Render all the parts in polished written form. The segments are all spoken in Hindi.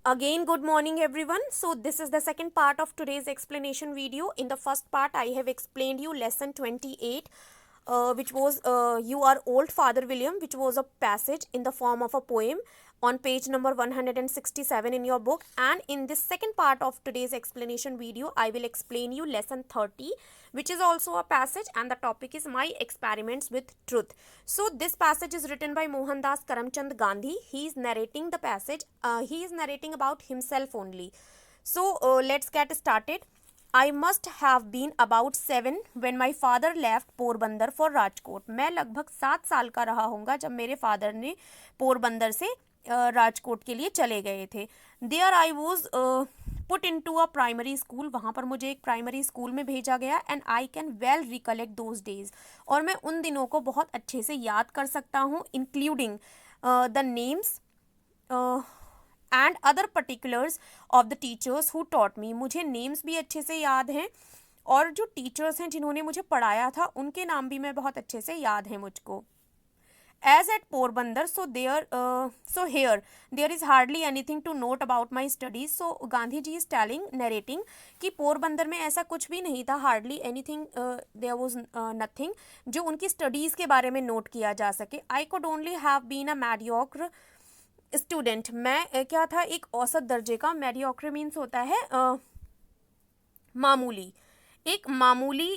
Again, good morning everyone. So this is the second part of today's explanation video. In the first part, I have explained you lesson 28, which was You Are Old Father William, which was a passage in the form of a poem on page number 167 in your book. And in this second part of today's explanation video, I will explain you lesson 30, which is also a passage, and the topic is My Experiments with Truth. So this passage is written by Mohandas Karamchand Gandhi. He is narrating the passage. He is narrating about himself only. So let's get started. I must have been about 7 when my father left Porbandar for Rajkot. मैं लगभग 7 साल का रहा होऊंगा जब मेरे फादर ने पोरबंदर से राजकोट के लिए चले गए थे. There I was put into a primary school. वहाँ पर मुझे एक प्राइमरी स्कूल में भेजा गया. And I can well recollect those days. और मैं उन दिनों को बहुत अच्छे से याद कर सकता हूँ, including the names and other particulars of the teachers who taught me. मुझे नेम्स भी अच्छे से याद हैं और जो टीचर्स हैं जिन्होंने मुझे पढ़ाया था उनके नाम भी मैं बहुत अच्छे से याद हैं मुझको. As at Porbandar, so here there is hardly anything to note about my studies. So Gandhi ji is telling, narrating कि पोरबंदर में ऐसा कुछ भी नहीं था. hardly anything, there was nothing जो उनकी स्टडीज़ के बारे में नोट किया जा सके. I could only have been a mediocre student. मैं क्या था, एक औसत दर्जे का. mediocre means होता है मामूली, एक मामूली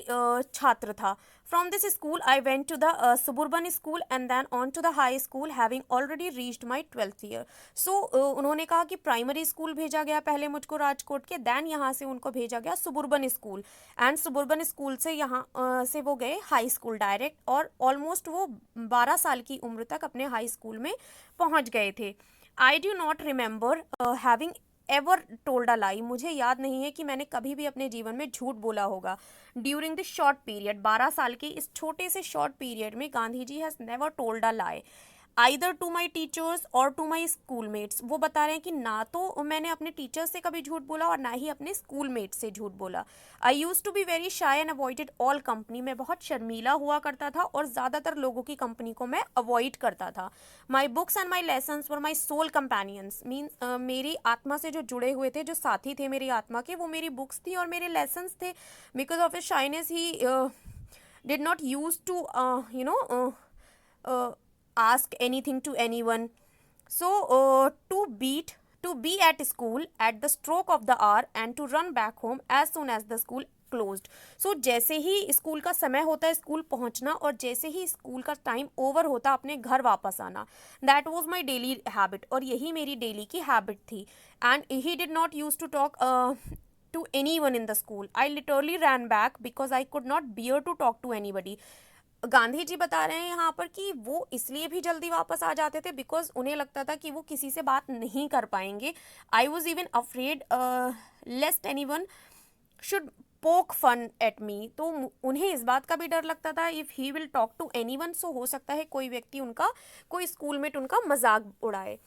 छात्र था. From this school I went to the suburban school and then on to the high school having already reached my 12th year. So उन्होंने कहा कि प्राइमरी स्कूल भेजा गया पहले मुझको राजकोट के, देन यहाँ से उनको भेजा गया suburban school, and suburban school से यहाँ से वो गए हाई स्कूल डायरेक्ट, और ऑलमोस्ट वो 12 साल की उम्र तक अपने हाई स्कूल में पहुँच गए थे. I do not remember having ever told a lie. मुझे याद नहीं है कि मैंने कभी भी अपने जीवन में झूठ बोला होगा. ड्यूरिंग दिस शॉर्ट पीरियड, 12 साल के इस छोटे से शॉर्ट पीरियड में Gandhi ji has never told a lie either to my teachers और टू माई स्कूलमेट्स. वो बता रहे हैं कि ना तो मैंने अपने टीचर्स से कभी झूठ बोला और ना ही अपने स्कूलमेट्स से झूठ बोला. I used to be very shy and avoided all company. मैं बहुत शर्मीला हुआ करता था और ज़्यादातर लोगों की कंपनी को मैं अवॉइड करता था. My books and my lessons were my soul companions. Means मेरी आत्मा से जो जुड़े हुए थे, जो साथी थे मेरी आत्मा के, वो मेरी बुक्स थी और मेरे लेसन्स थे. Because of his shyness he did not use to ask anything to anyone. So to be at school at the stroke of the hour and to run back home as soon as the school closed. So जैसे ही स्कूल का समय होता है स्कूल पहुंचना, और जैसे ही स्कूल का टाइम ओवर होता अपने घर वापस आना. That was my daily habit, और यही मेरी डेली की हैबिट थी. And he did not use to talk to anyone in the school. I literally ran back because I could not bear to talk to anybody. Gandhi ji बता रहे हैं यहाँ पर कि वो इसलिए भी जल्दी वापस आ जाते थे बिकॉज उन्हें लगता था कि वो किसी से बात नहीं कर पाएंगे. I was even afraid lest any one should poke fun at me. तो उन्हें इस बात का भी डर लगता था if he will talk to any one, so हो सकता है कोई व्यक्ति उनका, कोई स्कूलमेट उनका मजाक उड़ाए.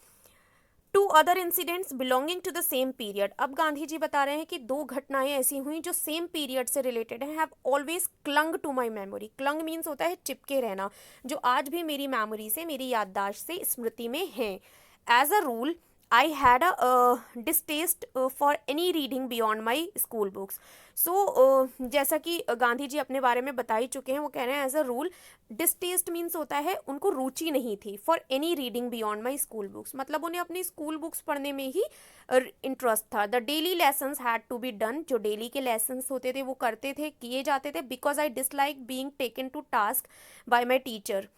Two other incidents belonging to the same period. अब गांधी जी बता रहे हैं कि 2 घटनाएं ऐसी हुई जो सेम पीरियड से रिलेटेड हैं. Have always clung to my memory. Clung means होता है चिपके रहना, जो आज भी मेरी मेमोरी से, मेरी याददाश्त से, स्मृति में हैं. As a rule I had a distaste for any reading beyond my school books. So जैसा कि गांधी जी अपने बारे में बता ही चुके हैं, वो कह रहे हैं as a rule distaste means होता है उनको रुचि नहीं थी. For any reading beyond my school books मतलब उन्हें अपनी स्कूल बुक्स पढ़ने में ही इंटरेस्ट था. The daily lessons had to be done. जो डेली के लेसन्स होते थे वो करते थे, किए जाते थे. Because I dislike being taken to task by my teacher.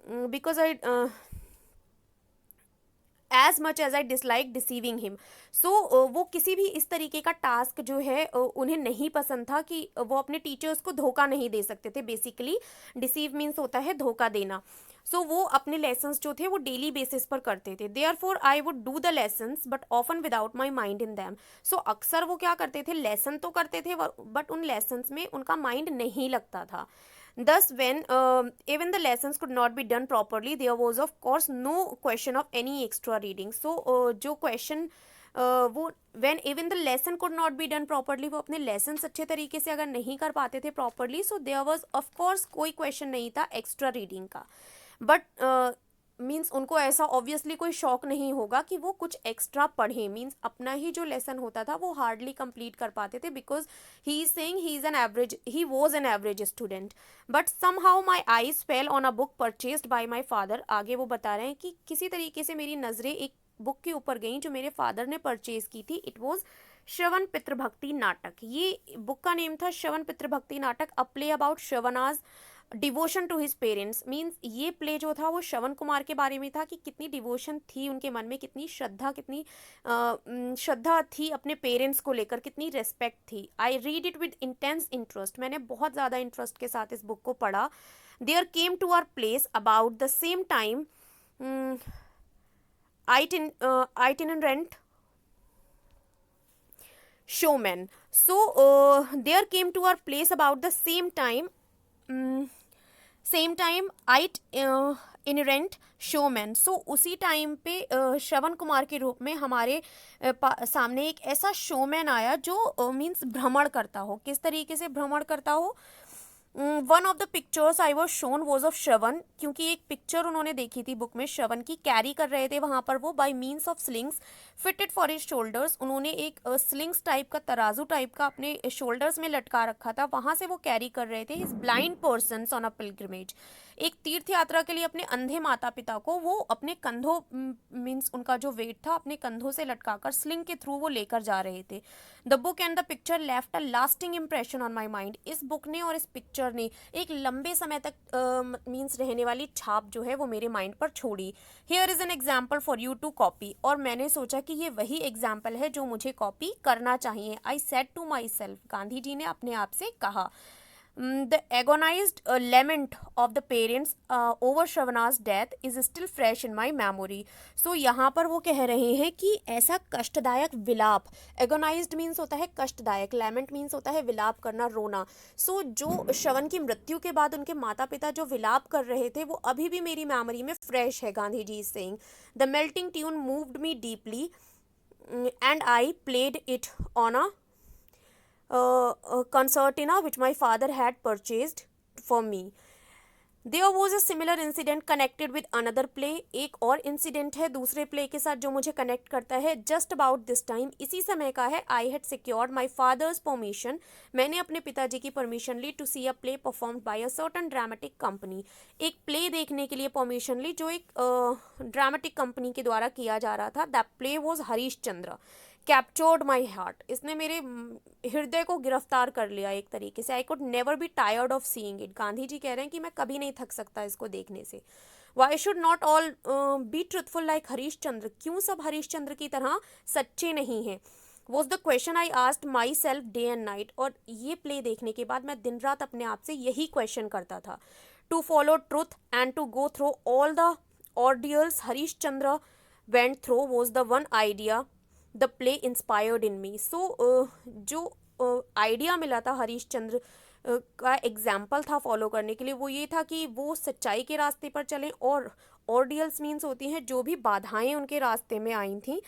Because I as much as I dislike deceiving him. सो वो किसी भी इस तरीके का टास्क जो है उन्हें नहीं पसंद था कि वो अपने टीचर्स को धोखा नहीं दे सकते थे. बेसिकली डिसीव मीन्स होता है धोखा देना. सो वो अपने लेसन्स जो थे वो डेली बेसिस पर करते थे. Therefore I would do the lessons but often without my mind in them. So अक्सर वो क्या करते थे, लेसन तो करते थे बट उन लेसन्स में उनका माइंड नहीं लगता था. Thus, when even the lessons could not be done properly, there was of course no question of any extra reading. So, जो question वो when even the lesson could not be done properly, वो अपने lessons अच्छे तरीके से अगर नहीं कर पाते थे properly, so there was of course कोई question नहीं था extra reading का. But मीन्स उनको ऐसा ऑब्वियसली कोई शौक नहीं होगा कि वो कुछ एक्स्ट्रा पढ़ें, मीन्स अपना ही जो लेसन होता था वो हार्डली कंप्लीट कर पाते थे, because he is saying he was an average student, but somehow my eyes fell on a book purchased bye my father. आगे वो बता रहे हैं कि किसी तरीके से मेरी नज़रें एक बुक के ऊपर गई जो मेरे फादर ने परचेज की थी। इट वॉज श्रवण पितृभक्ति नाटक। ये बुक का नेम था Shravana पितृभक्ति Nataka, a play about Shravana's devotion to his parents. Means ये प्ले जो था वो श्रवण कुमार के बारे में था कि कितनी डिवोशन थी उनके मन में, कितनी श्रद्धा थी अपने पेरेंट्स को लेकर, कितनी रेस्पेक्ट थी। I read it with intense interest. मैंने बहुत ज़्यादा इंटरेस्ट के साथ इस बुक को पढ़ा। There came to our place about the same time itinerant showman. So there came to our place about the same time itinerant showman. So उसी टाइम पे श्रवण कुमार के रूप में हमारे सामने एक ऐसा शोमैन आया जो मीन्स भ्रमण करता हो। किस तरीके से भ्रमण करता हो? One of the pictures I was shown was of Shravan, क्योंकि एक पिक्चर उन्होंने देखी थी बुक में श्रवण की, कैरी कर रहे थे वहाँ पर वो bye means of slings fitted for his shoulders. उन्होंने एक स्लिंग्स टाइप का, तराजू टाइप का अपने शोल्डर्स में लटका रखा था, वहाँ से वो कैरी कर रहे थे। His blind persons on a pilgrimage, एक तीर्थ यात्रा के लिए अपने अंधे माता पिता को वो अपने कंधों मीन्स उनका जो वेट था अपने कंधों से लटकाकर स्लिंग के थ्रू वो लेकर जा रहे थे। The book and the picture left a lasting impression on my mind. इस बुक ने और इस पिक्चर ने एक लंबे समय तक मीन्स रहने वाली छाप जो है वो मेरे माइंड पर छोड़ी। Here is an example for you to copy. और मैंने सोचा कि ये वही एग्जाम्पल है जो मुझे कॉपी करना चाहिए। I said to myself, Gandhi ji ने अपने आप से कहा। The agonized lament of the parents over Shravana's death is still fresh in my memory. So यहाँ पर वो कह रहे हैं कि ऐसा कष्टदायक विलाप, agonized means होता है कष्टदायक, lament means होता है विलाप करना, रोना। So जो श्रवण की मृत्यु के बाद उनके माता पिता जो विलाप कर रहे थे वो अभी भी मेरी मेमोरी में फ्रेश है। Gandhi ji is saying the melting tune moved me deeply and I played it on a concertina which my father had purchased for me. There was a similar incident connected with another play. एक और इंसिडेंट है दूसरे प्ले के साथ जो मुझे कनेक्ट करता है। जस्ट अबाउट दिस टाइम, इसी समय का है। I had secured my father's permission, मैंने अपने पिताजी की परमिशन ली to see a play performed by a certain dramatic company, एक प्ले देखने के लिए परमिशन ली जो एक ड्रामेटिक कंपनी के द्वारा किया जा रहा था। That play was Harish Chandra captured my heart. इसने मेरे हृदय को गिरफ्तार कर लिया एक तरीके से। I could never be tired of seeing it. Gandhi ji कह रहे हैं कि मैं कभी नहीं थक सकता इसको देखने से। Why should not all be truthful like Harish Chandra, क्यों सब हरीश चंद्र की तरह सच्चे नहीं हैं, was the question I asked myself day and night. और ये प्ले देखने के बाद मैं दिन रात अपने आप से यही क्वेश्चन करता था। To follow truth and to go through all the ordeals Harish Chandra went through was the one idea the play inspired in me. So जो आइडिया मिला था हरीश चंद्र का एग्जाम्पल था फॉलो करने के लिए, वो ये था कि वो सच्चाई के रास्ते पर चलें। और ऑर्डियल्स मीन्स होती हैं जो भी बाधाएं उनके रास्ते में आई थी,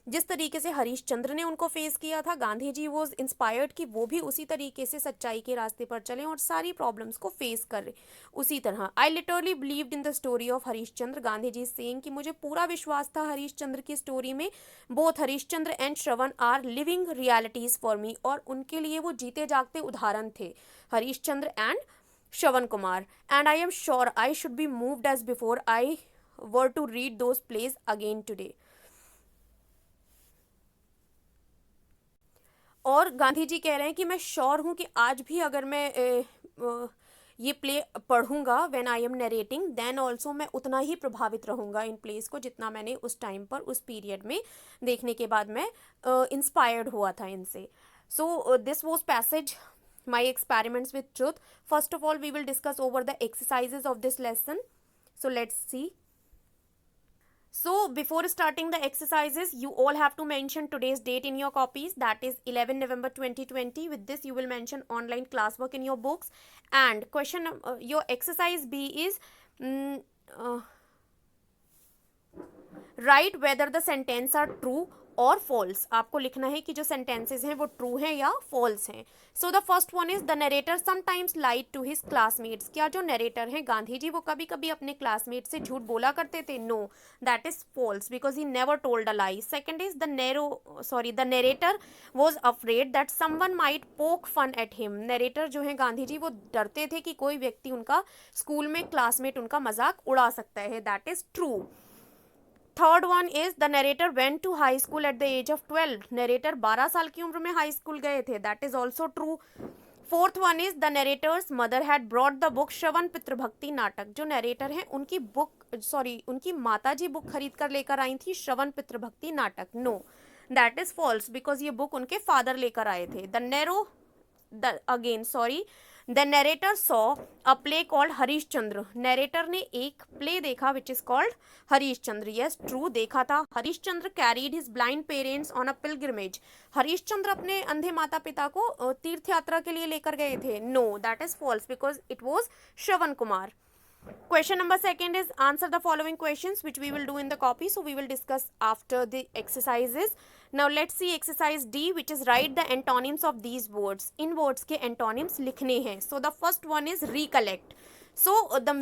जिस तरीके से हरीश चंद्र ने उनको फेस किया था, गांधी जी वॉज इंस्पायर्ड कि वो भी उसी तरीके से सच्चाई के रास्ते पर चलें और सारी प्रॉब्लम्स को फेस करें उसी तरह। I literally believed in the story of Harishchandra. Gandhi ji saying कि मुझे पूरा विश्वास था हरीश चंद्र की स्टोरी में। Both Harish Chandra and Shravan are living realities for me, और उनके लिए वो जीते जागते उदाहरण थे, Harish Chandra and Shravan Kumar. And I am sure I should be moved as before I were to read those plays again today. और गांधी जी कह रहे हैं कि मैं श्योर हूँ कि आज भी अगर मैं ये प्ले पढ़ूंगा when I am narrating, then also मैं उतना ही प्रभावित रहूंगा इन प्लेस को जितना मैंने उस टाइम पर उस पीरियड में देखने के बाद मैं इंस्पायर्ड हुआ था इनसे। So this was passage my experiments with truth. First of all we will discuss over the exercises of this lesson. So let's see. So before starting the exercises, you all have to mention today's date in your copies, that is 11 November 2020. With this you will mention online classwork in your books. And question your exercise B is right whether the sentence are true और फॉल्स। आपको लिखना है कि जो सेंटेंसेस हैं वो ट्रू हैं या फॉल्स हैं। So the first one is the narrator sometimes lied to his classmates. क्या जो नरेटर हैं गांधी जी वो कभी कभी अपने क्लासमेट से झूठ बोला करते थे? No, that is false because he never told a lie. Second is the narrator was afraid that someone might poke fun at him. Narrator जो है गांधी जी वो डरते थे कि कोई व्यक्ति उनका स्कूल में क्लासमेट उनका मजाक उड़ा सकता है। That is true. Third one is the narrator went to high school at the age of 12। Narrator 12 साल की उम्र में हाई स्कूल गए थे। That is also true. Fourth one is the narrator's mother had brought the book Shravan पितृभक्ति Natak. जो नरेटर हैं उनकी माता जी बुक खरीद कर लेकर आई थी श्रवण पितृभक्ति नाटक। No, that is false because ये बुक उनके फादर लेकर आए थे। The narrator saw a play called Harishchandra. Narrator ने एक प्ले देखा which is called Harishchandra. Yes, true, देखा था। Harishchandra carried his blind parents on a pilgrimage. Harishchandra अपने अंधे माता पिता को तीर्थ यात्रा के लिए लेकर गए थे। No, that is false because it was Shravan Kumar. Question number second is answer the following questions which we will do in the copy. So we will discuss after the exercises. Now let's see exercise D which is write the antonyms of these words. In words के antonyms लिखने हैं. So the first one is recollect. So the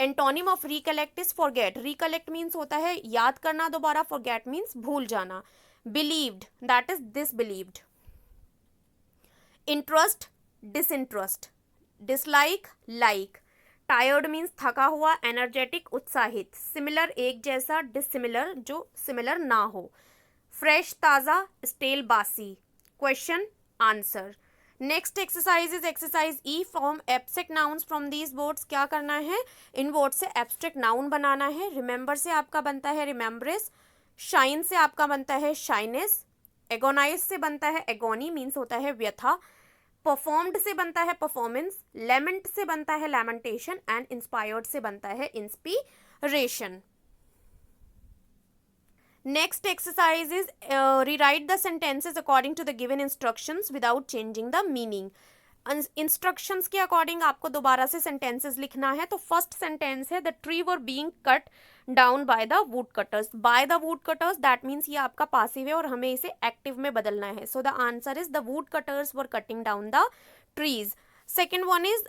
antonym of recollect is forget. Recollect means होता है याद करना दोबारा. Forget means भूल जाना. Believed, that is disbelieved. Interest, disinterest. Dislike, like. Tired means थका हुआ, एनर्जेटिक उत्साहित, सिमिलर एक जैसा, डिसिमिलर जो सिमिलर ना हो, फ्रेश ताज़ा, स्टेल बासी। Question answer. Next exercise is exercise E form abstract nouns from these words. क्या करना है? इन वर्ड से एब्स्ट्रैक्ट नाउन बनाना है। रिमेंबर से आपका बनता है रिमेंबरेस, शाइन से आपका बनता है शाइनेस, एगोनाइज से बनता है एगोनी मीन्स होता है व्यथा, परफॉर्म्ड से बनता है परफॉर्मेंस, लेमेंट से बनता है लैमेंटेशन एंड इंस्पायर्ड से बनता है inspiration. Next exercise is rewrite the sentences according to the given instructions without changing the meaning. Instructions के अकॉर्डिंग आपको दोबारा से सेंटेंसेस लिखना है। तो फर्स्ट सेंटेंस है the tree were being cut down by the wood cutters. By the wood cutters that means ये आपका पासिव है और हमें इसे एक्टिव में बदलना है। So the answer is the wood cutters were cutting down the trees. Second one is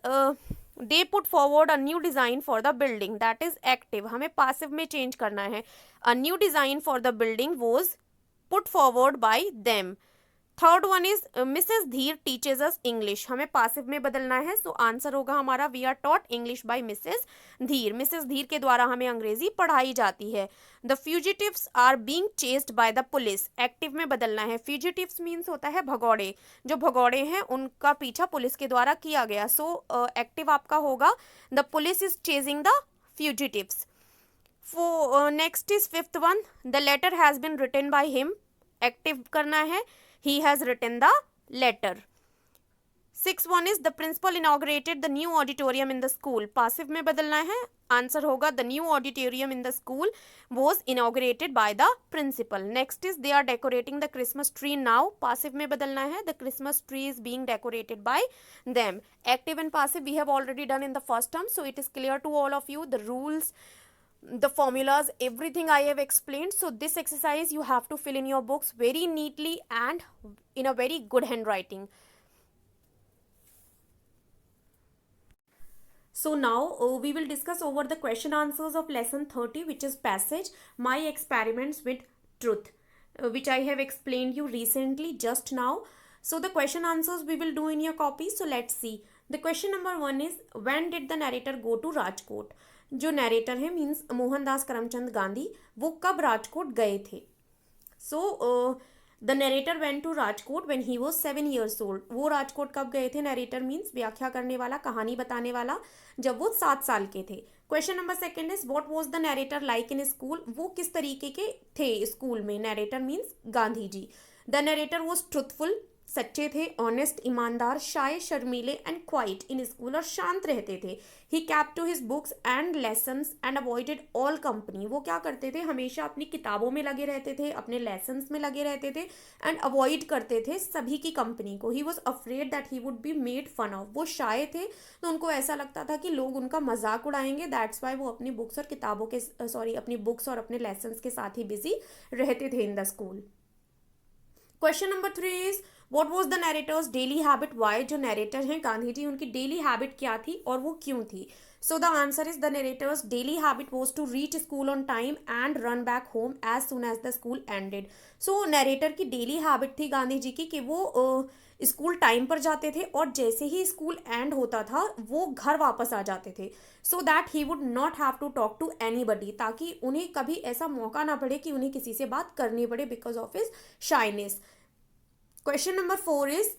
they put forward a new design for the building. That is active, हमें पासिव में चेंज करना है। A new design for the building was put forward by them. Third one is Mrs Dhir teaches us English. हमें पासिव में बदलना है। सो आंसर होगा हमारा we are taught English by Mrs Dhir. Mrs Dhir के द्वारा हमें अंग्रेजी पढ़ाई जाती है। The fugitives are being chased by the police. Active में बदलना है। फ्यूजिटिव्स मीन्स होता है भगौड़े। जो भगौड़े हैं उनका पीछा पुलिस के द्वारा किया गया। सो एक्टिव आपका होगा the police is chasing the fugitives. Next is fifth one the letter has been written by him. Active करना है। He has written the letter. Sixth one is the principal inaugurated the new auditorium in the school. Passive में बदलना है। आंसर होगा the new auditorium in the school was inaugurated by the principal. Next is they are decorating the Christmas tree now. Passive में बदलना है the Christmas tree is being decorated by them. Active and passive we have already done in the first term, so it is clear to all of you the rules, the formulas, everything I have explained. So this exercise you have to fill in your books very neatly and in a very good handwriting. So now we will discuss over the question answers of lesson 30 which is passage my experiments with truth, which I have explained you recently just now. So the question answers we will do in your copy. So let's see. The question number 1 is when did the narrator go to Rajkot? जो नरेटर है मीन्स मोहनदास करमचंद गांधी, वो कब राजकोट गए थे? So the narrator went to Rajkot when he was 7 years old. वो राजकोट कब गए थे? नरेटर मीन्स व्याख्या करने वाला, कहानी बताने वाला, जब वो 7 साल के थे। Question number second is what was the narrator like in school? वो किस तरीके के थे स्कूल में? Narrator means Gandhi ji. The narrator was truthful, सच्चे थे, ऑनेस्ट ईमानदार, शाय, शर्मीले एंड क्वाइट इन स्कूल और शांत रहते थे. He kept to his books and lessons and avoided all company. वो क्या करते थे, हमेशा अपनी किताबों में लगे रहते थे, अपने लेसन्स में लगे रहते थे एंड अवॉइड करते थे सभी की कंपनी को. He was afraid that he would be made fun of. वो शाय थे तो उनको ऐसा लगता था कि लोग उनका मजाक उड़ाएंगे. दैट्स वाई वो अपनी बुक्स और किताबों के अपनी बुक्स और अपने लेसन्स के साथ ही बिजी रहते थे in the school. Question number 3 is what was the narrator's daily habit. वाई, जो नरेटर हैं गांधी जी, उनकी डेली हैबिट क्या थी और वो क्यों थी. So the answer is the narrator's daily habit was to reach school on time and run back home as soon as the school ended. So narrator की डेली हैबिट थी गांधी जी की कि वो स्कूल टाइम पर जाते थे और जैसे ही स्कूल एंड होता था वो घर वापस आ जाते थे. So that he would not have to talk to anybody, ताकि उन्हें कभी ऐसा मौका ना पड़े कि उन्हें किसी से बात करनी पड़े because of his shyness. Question number 4 is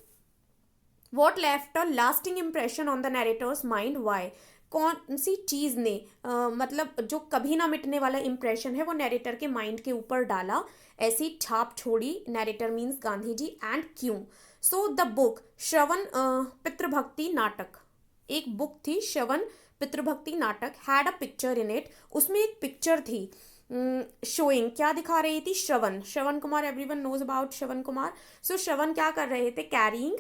what left a lasting impression on the narrator's mind. वाई, कौन सी चीज ने मतलब जो कभी ना मिटने वाला इम्प्रेशन है वो नरेटर के माइंड के ऊपर डाला, ऐसी छाप छोड़ी. Narrator means Gandhi ji. And क्यों. सो द बुक श्रवण पितृभक्ति नाटक, एक बुक थी श्रवण पितृभक्ति नाटक, had a picture in it. उसमें एक पिक्चर थी शोइंग, क्या दिखा रही थी, श्रवण. Shravan Kumar, everyone knows about Shravan Kumar. सो श्रवण क्या कर रहे थे, carrying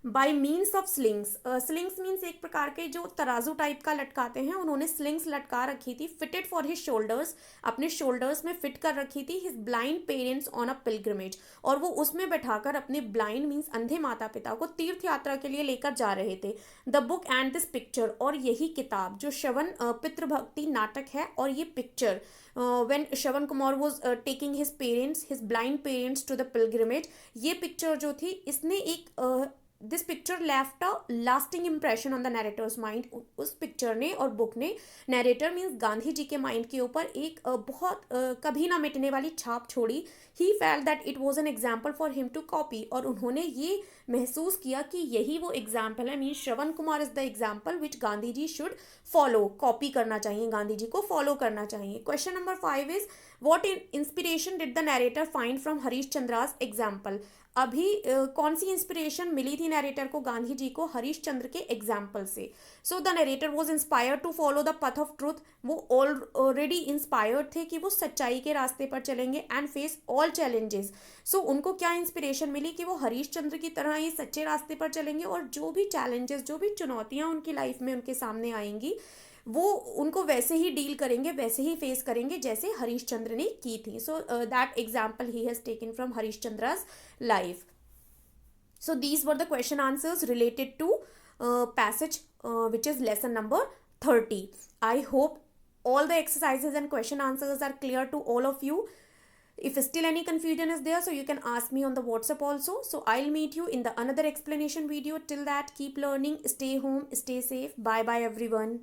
by means of slings. Slings means एक प्रकार के जो तराजू टाइप का लटकाते हैं, उन्होंने स्लिंग्स लटका रखी थी. फिटेड फॉर हिज शोल्डर्स, अपने शोल्डर्स में फिट कर रखी थी. His blind parents on a pilgrimage, और वो उसमें बैठाकर अपने ब्लाइंड मीन्स अंधे माता पिता को तीर्थ यात्रा के लिए लेकर जा रहे थे. The book and this picture, और यही किताब जो श्रवण पितृभक्ति नाटक है और ये picture when Shravan Kumar was taking his parents, his blind parents to the pilgrimage, ये पिक्चर जो थी इसने एक this picture left a lasting impression on the narrator's mind. उस पिक्चर ने और बुक ने नरेटर मीन्स गांधी जी के माइंड के ऊपर एक बहुत कभी ना मिटने वाली छाप छोड़ी. He felt that it was an example for him to copy, और उन्होंने ये महसूस किया कि यही वो एग्जाम्पल है, means Shravan Kumar is the example which Gandhi ji should follow. Copy करना चाहिए, गांधी जी को फॉलो करना चाहिए. Question number 5 is what inspiration did the narrator find from Harishchandra's example. अभी कौन सी इंस्पिरेशन मिली थी नरेटर को गांधी जी को हरीश चंद्र के एग्जाम्पल से. So the narrator was inspired to follow the path of truth. वो ऑलरेडी इंस्पायर्ड थे कि वो सच्चाई के रास्ते पर चलेंगे and face all challenges. So उनको क्या इंस्पिरेशन मिली कि वो हरीश चंद्र की तरह ही सच्चे रास्ते पर चलेंगे और जो भी चैलेंजेस, जो भी चुनौतियां उनकी लाइफ में उनके सामने आएंगी वो उनको वैसे ही डील करेंगे, वैसे ही फेस करेंगे जैसे हरीश चंद्र ने की थी. सो दैट एग्जाम्पल ही has taken from Harish Chandra's life. So these were the question answers related to passage which is lesson number 30. I hope all the exercises and question answers are clear to all of you. If still any confusion is there, so you can ask me on the WhatsApp also. So I'll meet you in the another explanation video. Till that, keep learning, stay home, stay safe. Bye bye everyone.